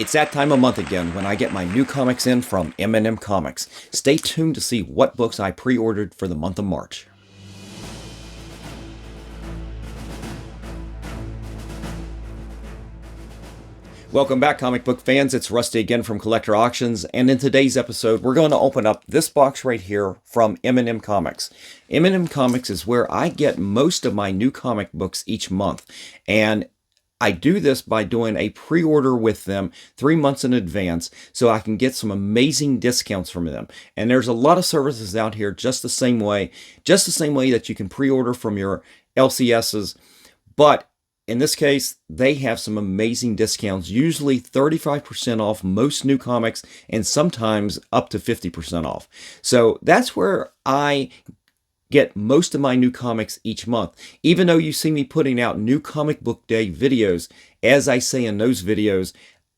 It's that time of month again when I get my new comics in from M&M Comics. Stay tuned to see what books I pre-ordered for the month of March. Welcome back, comic book fans. It's Rusty again from Collector Auctions, and in today's episode, we're going to open up this box right here from M&M Comics. M&M Comics is where I get most of my new comic books each month, and I do this by doing a pre-order with them 3 months in advance so I can get some amazing discounts from them. And there's a lot of services out here just the same way that you can pre-order from your LCSs, but in this case, they have some amazing discounts, usually 35% off most new comics and sometimes up to 50% off. So that's where I get most of my new comics each month. Even though you see me putting out new comic book day videos, as I say in those videos,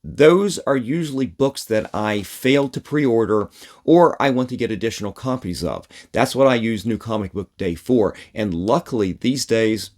those are usually books that I failed to pre-order or I want to get additional copies of. That's what I use New Comic Book Day for. And luckily, these days,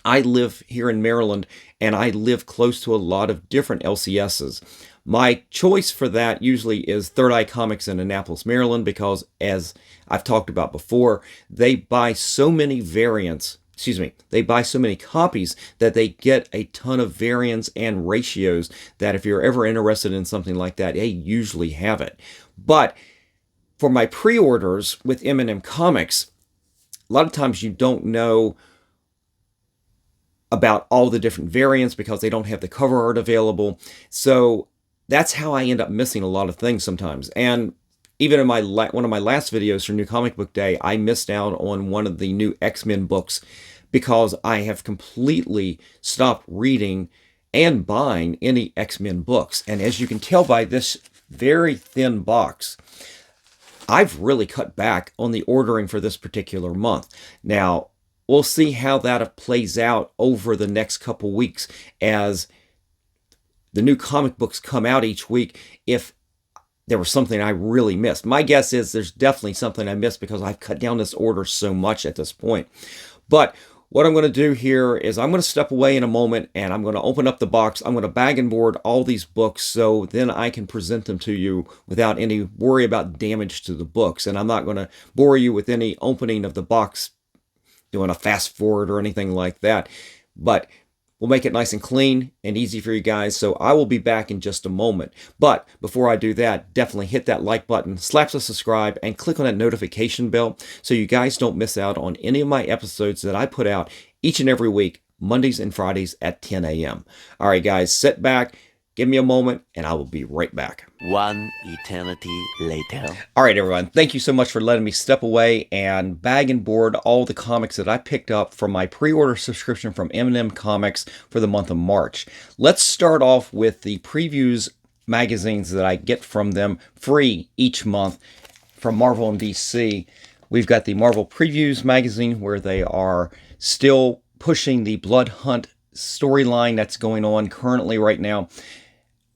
I live here in Maryland, and I live close to a lot of different LCSs. My choice for that usually is Third Eye Comics in Annapolis, Maryland, because as I've talked about before, they buy so many they buy so many copies that they get a ton of variants and ratios that if you're ever interested in something like that, they usually have it. But for my pre-orders with M&M Comics, a lot of times you don't know about all the different variants because they don't have the cover art available. So that's how I end up missing a lot of things sometimes. And even in one of my last videos for New Comic Book Day, I missed out on one of the new X-Men books because I have completely stopped reading and buying any X-Men books. And as you can tell by this very thin box, I've really cut back on the ordering for this particular month. Now, we'll see how that plays out over the next couple weeks as the new comic books come out each week. If there was something I really missed. My guess is there's definitely something I missed because I've cut down this order so much at this point. But what I'm going to do here is I'm going to step away in a moment and I'm going to open up the box. I'm going to bag and board all these books so then I can present them to you without any worry about damage to the books. And I'm not going to bore you with any opening of the box doing a fast forward or anything like that, but we'll make it nice and clean and easy for you guys. So I will be back in just a moment. But before I do that, definitely hit that like button, slap the subscribe, and click on that notification bell so you guys don't miss out on any of my episodes that I put out each and every week, Mondays and Fridays at 10 a.m. All right, guys, sit back. Give me a moment, and I will be right back. One eternity later. All right, everyone. Thank you so much for letting me step away and bag and board all the comics that I picked up from my pre-order subscription from M&M Comics for the month of March. Let's start off with the previews magazines that I get from them free each month from Marvel and DC. We've got the Marvel Previews magazine where they are still pushing the Blood Hunt storyline that's going on currently right now.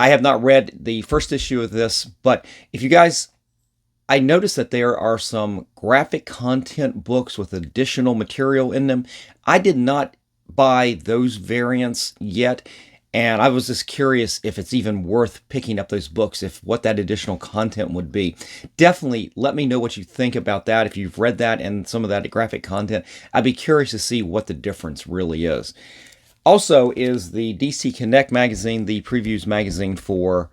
I have not read the first issue of this, but if you guys, I noticed that there are some graphic content books with additional material in them. I did not buy those variants yet, and I was just curious if it's even worth picking up those books, if what that additional content would be. Definitely let me know what you think about that. If you've read that and some of that graphic content, I'd be curious to see what the difference really is. Also is the DC Connect magazine, the previews magazine for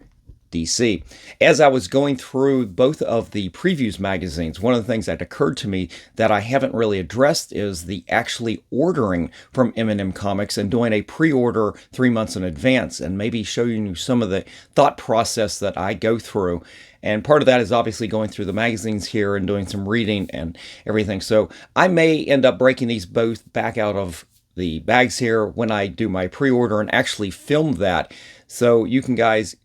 DC. As I was going through both of the previews magazines, one of the things that occurred to me that I haven't really addressed is the actually ordering from M&M Comics and doing a pre-order 3 months in advance and maybe showing you some of the thought process that I go through. And part of that is obviously going through the magazines here and doing some reading and everything. So I may end up breaking these both back out of the bags here when I do my pre-order and actually film that, so you guys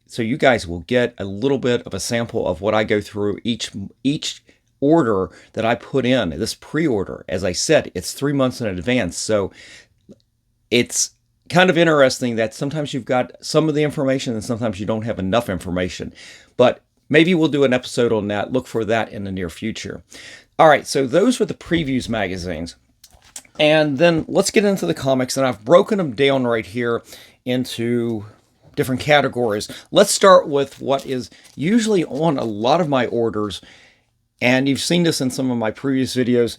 will get a little bit of a sample of what I go through each order that I put in this pre-order. As I said, it's 3 months in advance, so it's kind of interesting that sometimes you've got some of the information and sometimes you don't have enough information. But maybe we'll do an episode on that. Look for that in the near future. All right, so those were the previews magazines. And then let's get into the comics, and I've broken them down right here into different categories. Let's start with what is usually on a lot of my orders, and you've seen this in some of my previous videos.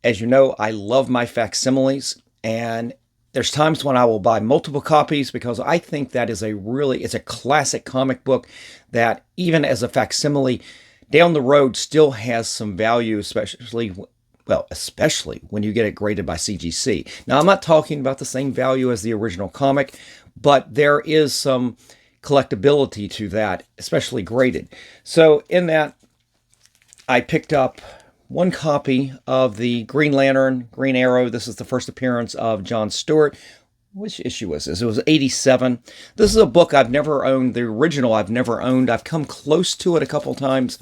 As you know, I love my facsimiles, and there's times when I will buy multiple copies because I think that is it's a classic comic book that even as a facsimile down the road still has some value, especially when you get it graded by CGC. Now, I'm not talking about the same value as the original comic, but there is some collectability to that, especially graded. So in that, I picked up one copy of the Green Lantern, Green Arrow. This is the first appearance of John Stewart. Which issue was this? It was 87. This is a book I've never owned. The original I've never owned. I've come close to it a couple times,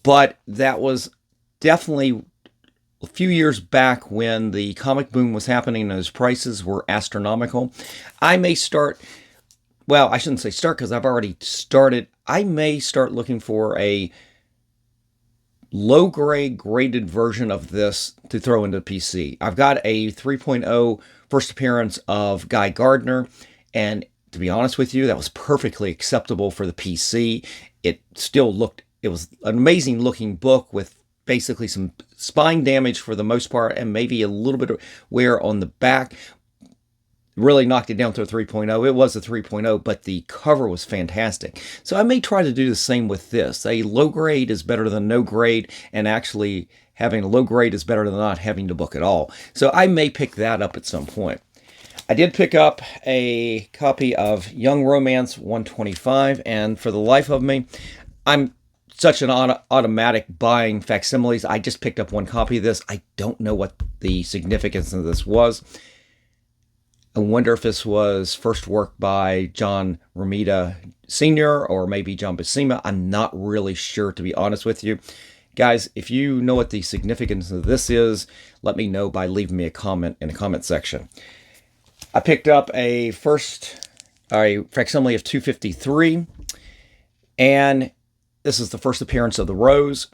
but that was definitely a few years back when the comic boom was happening and those prices were astronomical. I may start, well, I shouldn't say start because I've already started. I may start looking for a low-grade graded version of this to throw into PC. I've got a 3.0 first appearance of Guy Gardner, and to be honest with you, that was perfectly acceptable for the PC. It was an amazing looking book with basically some spine damage for the most part and maybe a little bit of wear on the back. Really knocked it down to a 3.0. It was a 3.0, but the cover was fantastic. So I may try to do the same with this. A low grade is better than no grade, and actually having a low grade is better than not having the book at all. So I may pick that up at some point. I did pick up a copy of Young Romance 125, and for the life of me, I'm such an automatic buying facsimiles. I just picked up one copy of this. I don't know what the significance of this was. I wonder if this was first work by John Romita Sr. or maybe John Buscema. I'm not really sure, to be honest with you. Guys, if you know what the significance of this is, let me know by leaving me a comment in the comment section. I picked up a facsimile of 253, and this is the first appearance of the Rose.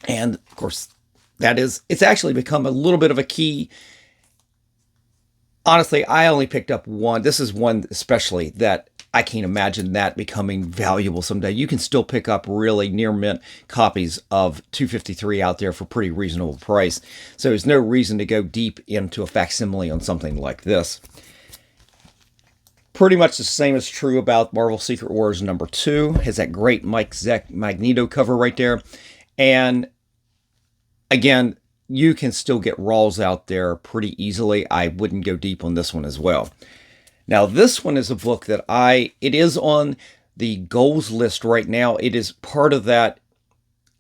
And, of course, it's actually become a little bit of a key. Honestly, I only picked up one. This is one especially that I can't imagine that becoming valuable someday. You can still pick up really near mint copies of 253 out there for pretty reasonable price. So there's no reason to go deep into a facsimile on something like this. Pretty much the same is true about Marvel Secret Wars number 2. Has that great Mike Zeck Magneto cover right there. And again, you can still get raws out there pretty easily. I wouldn't go deep on this one as well. Now, this one is a book that it is on the goals list right now. It is part of that.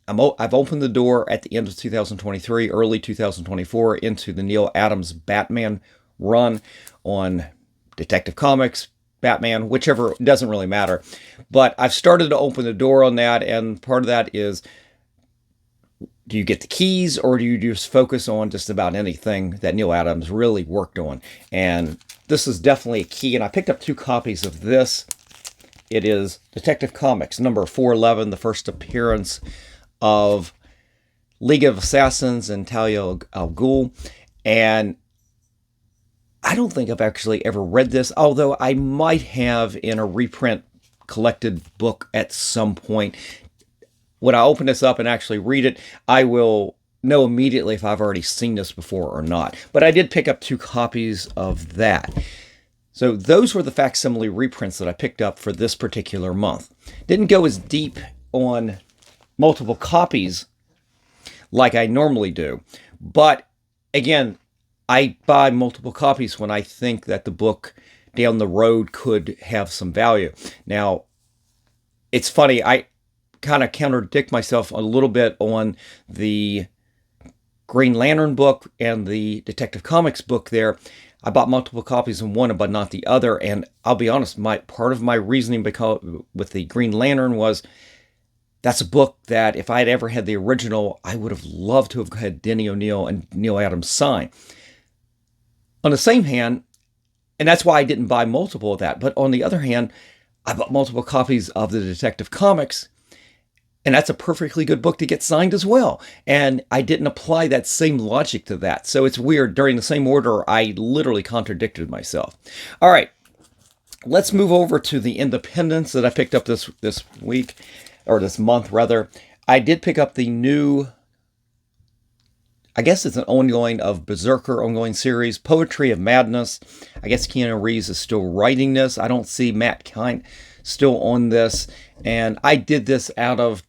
I've opened the door at the end of 2023, early 2024, into the Neil Adams Batman run on Detective Comics, Batman, whichever, it doesn't really matter. But I've started to open the door on that, and part of that is, do you get the keys, or do you just focus on just about anything that Neil Adams really worked on? And this is definitely a key, and I picked up 2 copies of this. It is Detective Comics number 411, the first appearance of League of Assassins and Talia al Ghul. And I don't think I've actually ever read this, although I might have in a reprint collected book at some point. When I open this up and actually read it, I will know immediately if I've already seen this before or not. But I did pick up 2 copies of that. So those were the facsimile reprints that I picked up for this particular month. Didn't go as deep on multiple copies like I normally do. But again, I buy multiple copies when I think that the book down the road could have some value. Now, it's funny, I kind of contradict myself a little bit on the Green Lantern book and the Detective Comics book there. I bought multiple copies of one but not the other, and I'll be honest, part of my reasoning with the Green Lantern was that's a book that if I had ever had the original, I would have loved to have had Denny O'Neil and Neil Adams sign. On the same hand, and that's why I didn't buy multiple of that, but on the other hand, I bought multiple copies of the Detective Comics, and that's a perfectly good book to get signed as well. And I didn't apply that same logic to that. So it's weird. During the same order, I literally contradicted myself. All right. let's move over to the independents that I picked up this week, or this month rather. I did pick up the new, I guess it's an ongoing of Berserker ongoing series, Poetry of Madness. I guess Keanu Reeves is still writing this. I don't see Matt Kint still on this. And I did this out of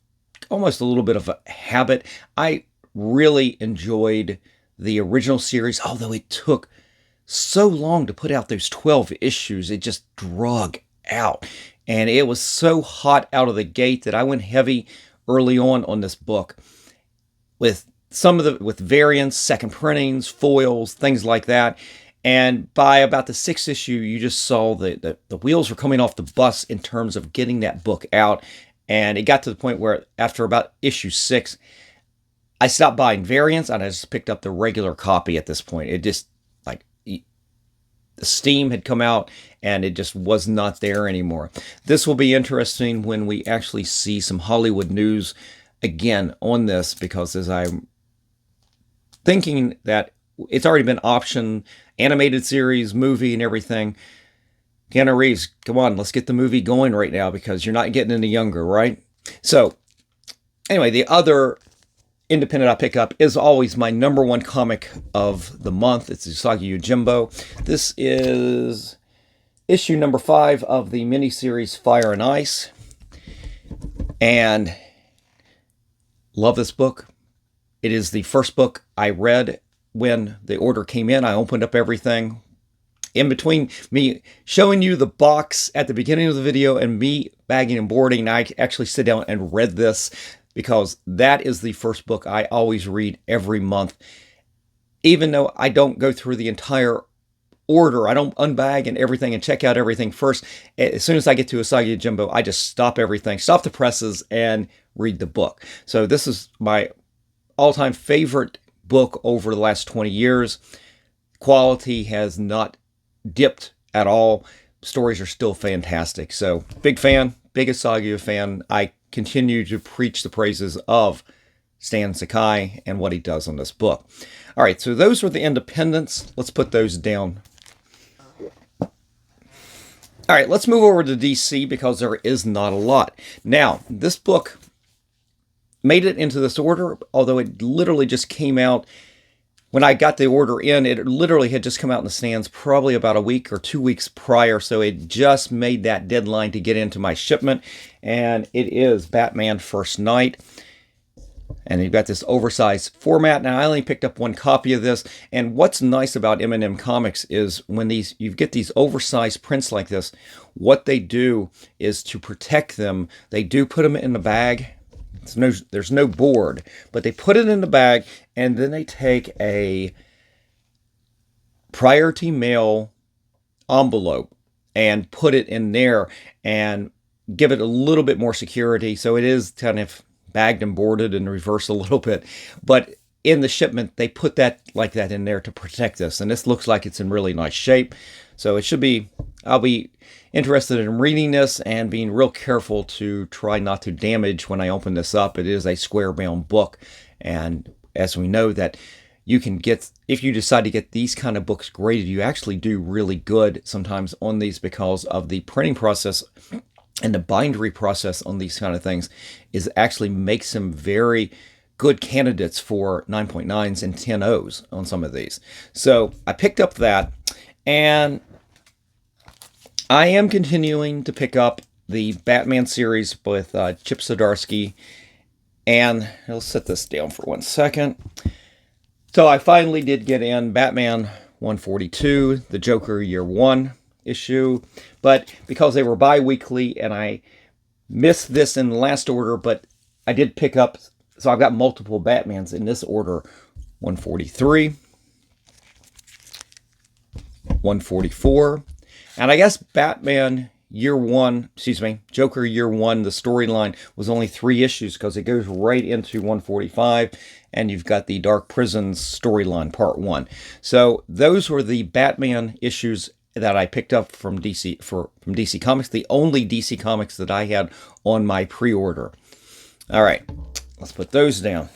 almost a little bit of a habit. I really enjoyed the original series, although it took so long to put out those 12 issues. It just drug out. And it was so hot out of the gate that I went heavy early on this book with with variants, second printings, foils, things like that. And by about the 6th issue, you just saw the wheels were coming off the bus in terms of getting that book out. And it got to the point where after about issue 6, I stopped buying variants and I just picked up the regular copy at this point. It just, like, the steam had come out and it just was not there anymore. This will be interesting when we actually see some Hollywood news again on this, because as I'm thinking that it's already been optioned, animated series, movie, and everything. Keanu Reeves, come on, let's get the movie going right now because you're not getting any younger, right? So, anyway, the other independent I pick up is always my #1 comic of the month. It's Usagi Yojimbo. This is issue number 5 of the miniseries Fire and Ice. And love this book. It is the first book I read when the order came in. I opened up everything. In between me showing you the box at the beginning of the video and me bagging and boarding, I actually sit down and read this because that is the first book I always read every month. Even though I don't go through the entire order, I don't unbag and everything and check out everything first. As soon as I get to Usagi Yojimbo, I just stop everything, stop the presses, and read the book. So this is my all-time favorite book over the last 20 years. Quality has not dipped at all. Stories are still fantastic. So big fan, big Usagi fan. I continue to preach the praises of Stan Sakai and what he does on this book. All right, so those were the independents. Let's put those down. All right, let's move over to DC because there is not a lot. Now, this book made it into this order, although it literally just came out when I got the order in. It literally had just come out in the stands probably about a week or 2 weeks prior, so it just made that deadline to get into my shipment. And it is Batman First Night, and you've got this oversized format. Now, I only picked up 1 copy of this, and what's nice about M&M Comics is when you get these oversized prints like this, what they do is to protect them, they do put them in the bag. There's no board, but they put it in the bag, and then they take a priority mail envelope and put it in there and give it a little bit more security. So it is kind of bagged and boarded in reverse a little bit, but in the shipment they put that like that in there to protect this, and this looks like it's in really nice shape. So it should be, I'll be interested in reading this and being real careful to try not to damage when I open this up. It is a square bound book, and as we know that you can get, if you decide to get these kind of books graded, you actually do really good sometimes on these because of the printing process and the bindery process on these kind of things is actually makes them very good candidates for 9.9s and 10.0s on some of these. So I picked up that, and I am continuing to pick up the Batman series with Chip Zdarsky. And I'll set this down for 1 second. So I finally did get in Batman 142, the Joker Year 1 issue. But because they were bi-weekly and I missed this in the last order, but I did pick up, so I've got multiple Batmans in this order. 143, 144. And I guess Batman Year 1, Joker Year 1, the storyline was only 3 issues because it goes right into 145, and you've got the Dark Prisons storyline, Part 1. So those were the Batman issues that I picked up from DC from DC Comics, the only DC Comics that I had on my pre-order. All right, let's put those down.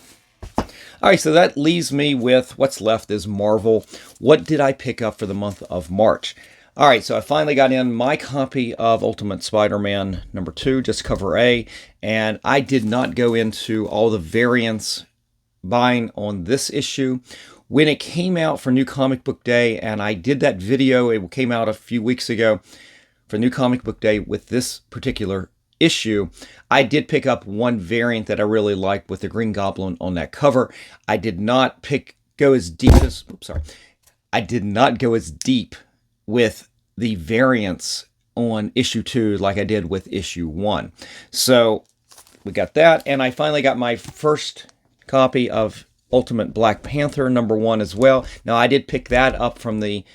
All right, so that leaves me with what's left is Marvel. What did I pick up for the month of March? All right, so I finally got in my copy of Ultimate Spider-Man number 2, just cover A, and I did not go into all the variants buying on this issue. When it came out for New Comic Book Day, and I did that video, it came out a few weeks ago for New Comic Book Day with this particular issue, I did pick up one variant that I really liked with the Green Goblin on that cover. I did not go as deep as, I did not go as deep with the variants on issue 2 like I did with issue 1. So we got that, and I finally got my first copy of Ultimate Black Panther number 1 as well. Now I did pick that up from the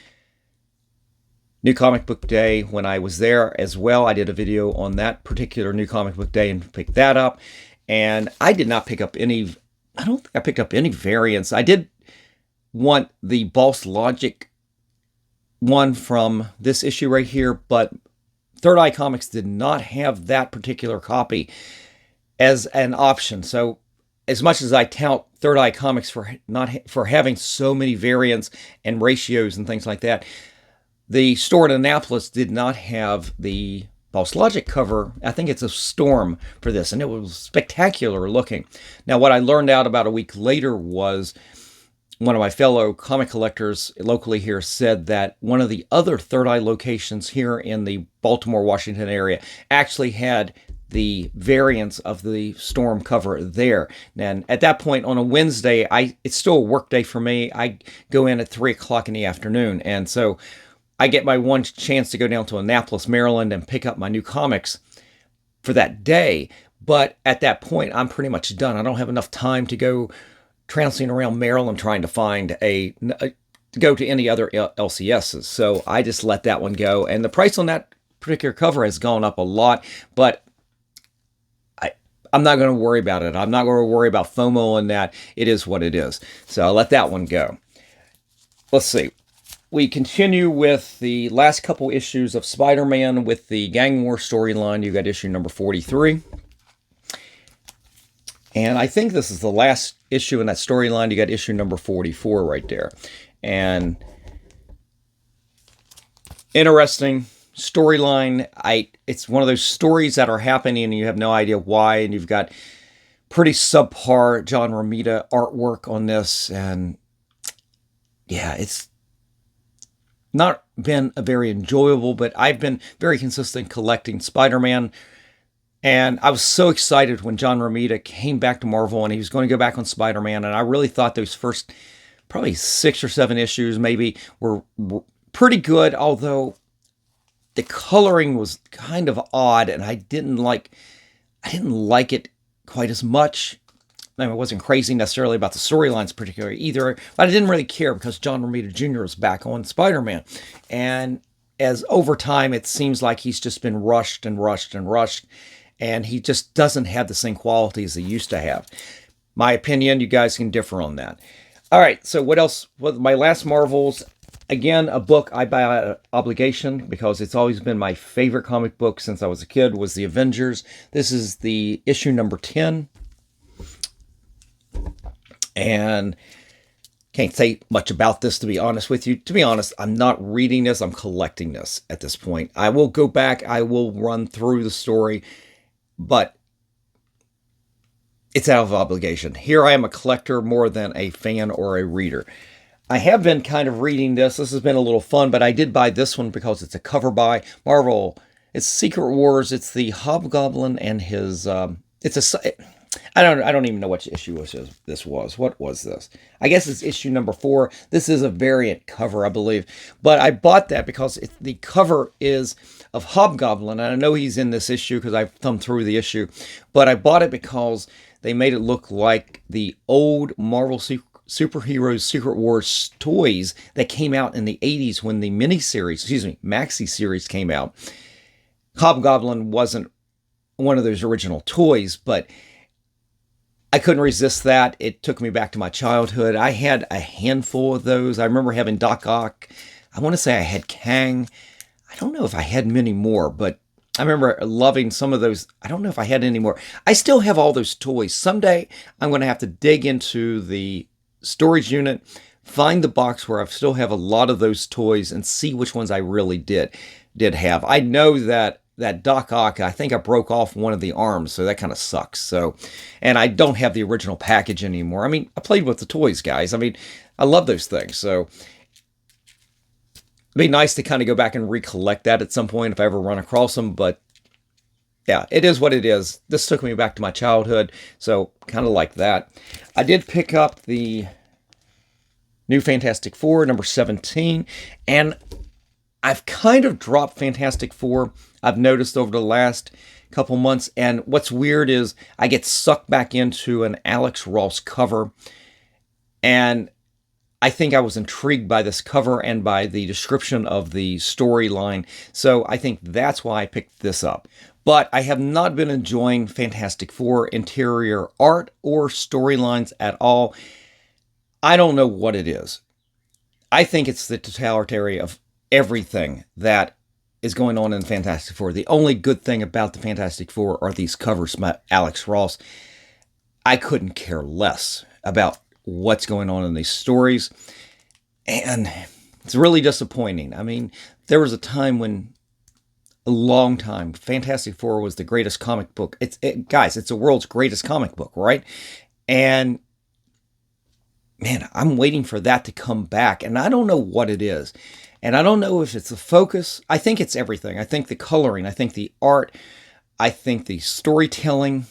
New Comic Book Day when I was there as well. I did a video on that particular New Comic Book Day and picked that up. And I did not pick up any, I don't think I picked up any variants. I did want the Boss Logic one from this issue right here, but Third Eye Comics did not have that particular copy as an option. So as much as I tout Third Eye Comics for having so many variants and ratios and things like that, the store in Annapolis did not have the Boss Logic cover. I think it's a Storm for this, and it was spectacular looking. Now, what I learned out about a week later was one of my fellow comic collectors locally here said that one of the other Third Eye locations here in the Baltimore, Washington area actually had the variants of the Storm cover there. And at that point on a Wednesday, it's still a work day for me. I go in at 3 o'clock in the afternoon, and so I get my one chance to go down to Annapolis, Maryland, and pick up my new comics for that day. But at that point, I'm pretty much done. I don't have enough time to go trouncing around Maryland trying to find to go to any other LCSs. So I just let that one go. And the price on that particular cover has gone up a lot, but I'm not going to worry about it. I'm not going to worry about FOMO and that. It is what it is. So I'll let that one go. Let's see. We continue with the last couple issues of Spider-Man with the Gang War storyline. You got issue number 43. And I think this is the last issue in that storyline. You got issue number 44 right there. And interesting storyline. It's one of those stories that are happening and you have no idea why. And you've got pretty subpar John Romita artwork on this. And yeah, it's not been a very enjoyable, but I've been very consistent collecting Spider-Man. And I was so excited when John Romita came back to Marvel and he was going to go back on Spider-Man. And I really thought those first probably 6 or 7 issues maybe were pretty good, although the coloring was kind of odd and I didn't like it quite as much. I wasn't crazy necessarily about the storylines particularly either, but I didn't really care because John Romita Jr. is back on Spider-Man. And as over time, it seems like he's just been rushed and rushed and rushed, and he just doesn't have the same qualities he used to have. My opinion, you guys can differ on that. All right, so what else? Well, my last Marvels, again, a book I buy out of obligation because it's always been my favorite comic book since I was a kid, was The Avengers. This is the issue number 10. And can't say much about this, to be honest with you. To be honest, I'm not reading this. I'm collecting this at this point. I will go back. I will run through the story, but it's out of obligation. Here I am a collector more than a fan or a reader. I have been kind of reading this. This has been a little fun, but I did buy this one because it's a cover by Marvel. It's Secret Wars. It's the Hobgoblin and his... I don't even know which issue this was. What was this? I guess it's issue number 4. This is a variant cover, I believe. But I bought that because the cover is of Hobgoblin. And I know he's in this issue because I've thumbed through the issue. But I bought it because they made it look like the old Marvel Superheroes Secret Wars toys that came out in the 80s when the maxi series came out. Hobgoblin wasn't one of those original toys, but I couldn't resist that. It took me back to my childhood. I had a handful of those. I remember having Doc Ock. I want to say I had Kang. I don't know if I had many more, but I remember loving some of those. I don't know if I had any more. I still have all those toys. Someday I'm going to have to dig into the storage unit, find the box where I still have a lot of those toys and see which ones I really did have. I know that Doc Ock, I think I broke off one of the arms, so that kind of sucks. So, and I don't have the original package anymore. I mean, I played with the toys, guys. I mean, I love those things. So, it'd be nice to kind of go back and recollect that at some point if I ever run across them. But yeah, it is what it is. This took me back to my childhood, so kind of like that. I did pick up the new Fantastic Four, number 17, and I've kind of dropped Fantastic Four, I've noticed over the last couple months, and what's weird is I get sucked back into an Alex Ross cover, and I think I was intrigued by this cover and by the description of the storyline, so I think that's why I picked this up. But I have not been enjoying Fantastic Four interior art or storylines at all. I don't know what it is. I think it's the totality of everything that is going on in Fantastic Four. The only good thing about the Fantastic Four are these covers by Alex Ross. I couldn't care less about what's going on in these stories. And it's really disappointing. I mean, there was a time when, a long time, Fantastic Four was the greatest comic book. Guys, it's the world's greatest comic book, right? And man, I'm waiting for that to come back. And I don't know what it is. And I don't know if it's the focus. I think it's everything. I think the coloring. I think the art. I think the storytelling.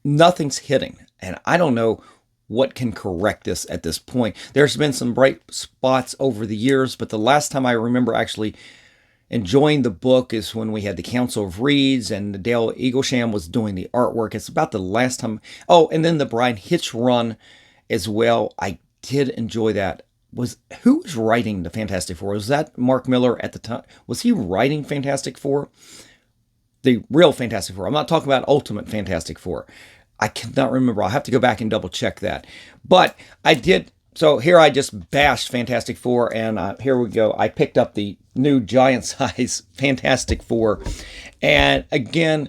Nothing's hitting. And I don't know what can correct this at this point. There's been some bright spots over the years, but the last time I remember actually enjoying the book is when we had the Council of Reeds and Dale Eaglesham was doing the artwork. It's about the last time. Oh, and then the Brian Hitch run as well. I did enjoy that. Who was writing the Fantastic Four? Was that Mark Miller at the time? Was he writing Fantastic Four? The real Fantastic Four. I'm not talking about Ultimate Fantastic Four. I cannot remember. I'll have to go back and double check that. But I did. So here I just bashed Fantastic Four, and here we go. I picked up the new giant size Fantastic Four. And again,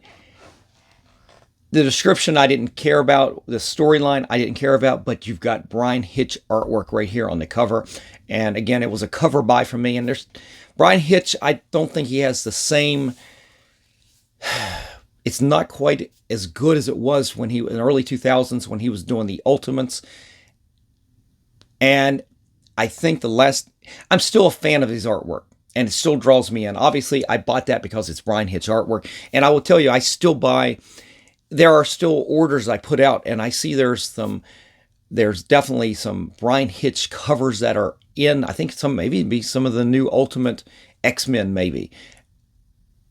the description I didn't care about, the storyline I didn't care about, but you've got Brian Hitch artwork right here on the cover. And again, it was a cover buy for me. And there's Brian Hitch, I don't think he has the same, it's not quite as good as it was when in the early 2000s when he was doing the Ultimates. And I think I'm still a fan of his artwork, and it still draws me in. Obviously, I bought that because it's Brian Hitch artwork. And I will tell you, I still buy, there are still orders I put out, and I see there's definitely some Brian Hitch covers that are in, I think maybe some of the new Ultimate X-Men maybe.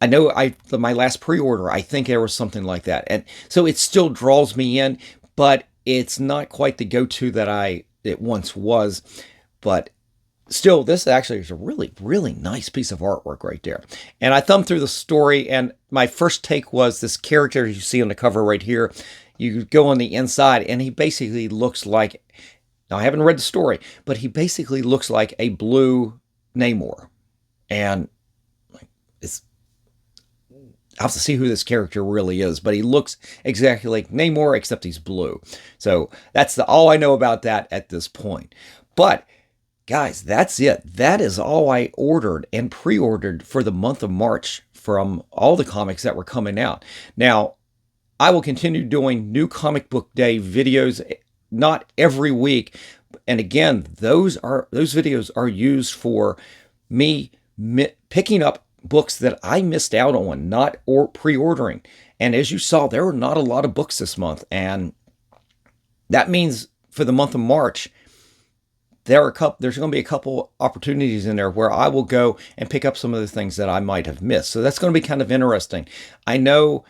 I know my last pre-order, I think there was something like that. And so it still draws me in, but it's not quite the go-to that it once was. But still, this actually is a really, really nice piece of artwork right there. And I thumbed through the story, and my first take was this character you see on the cover right here. You go on the inside, and he basically looks like, now I haven't read the story, but he basically looks like a blue Namor. And I'll have to see who this character really is, but he looks exactly like Namor, except he's blue. So that's all I know about that at this point. But guys, that's it. That is all I ordered and pre-ordered for the month of March from all the comics that were coming out. Now, I will continue doing new comic book day videos, not every week. And again, those videos are used for me picking up books that I missed out on, not pre-ordering. And as you saw, there were not a lot of books this month. And that means for the month of March, there's going to be a couple opportunities in there where I will go and pick up some of the things that I might have missed. So that's going to be kind of interesting. I know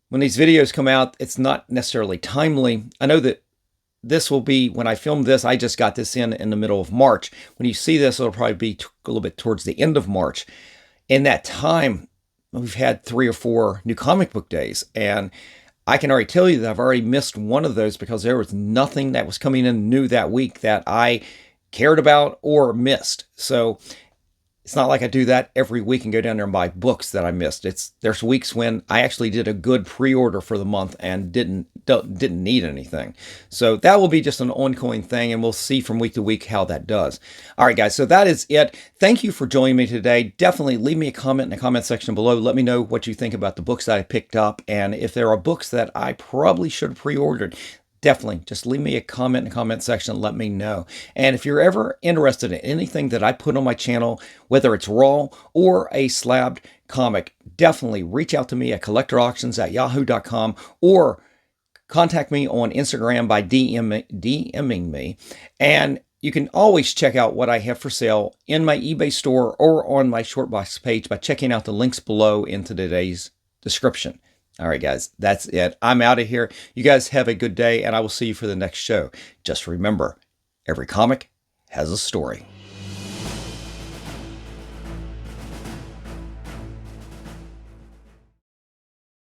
when these videos come out, it's not necessarily timely. I know that this will be, when I film this, I just got this in the middle of March. When you see this, it'll probably be a little bit towards the end of March. In that time, we've had 3 or 4 new comic book days. And I can already tell you that I've already missed one of those because there was nothing that was coming in new that week that I cared about or missed. So It's not like I do that every week and go down there and buy books that I missed. There's weeks when I actually did a good pre-order for the month and didn't need anything. So that will be just an ongoing thing, and we'll see from week to week how that does. All right, guys. So that is it. Thank you for joining me today. Definitely leave me a comment in the comment section below. Let me know what you think about the books that I picked up, and if there are books that I probably should have pre-ordered. Definitely just leave me a comment in the comment section and let me know. And if you're ever interested in anything that I put on my channel, whether it's raw or a slabbed comic, definitely reach out to me at collectorauctions@yahoo.com or contact me on Instagram by DMing me. And you can always check out what I have for sale in my eBay store or on my Shortbox page by checking out the links below in today's description. All right, guys, that's it. I'm out of here. You guys have a good day, and I will see you for the next show. Just remember, every comic has a story.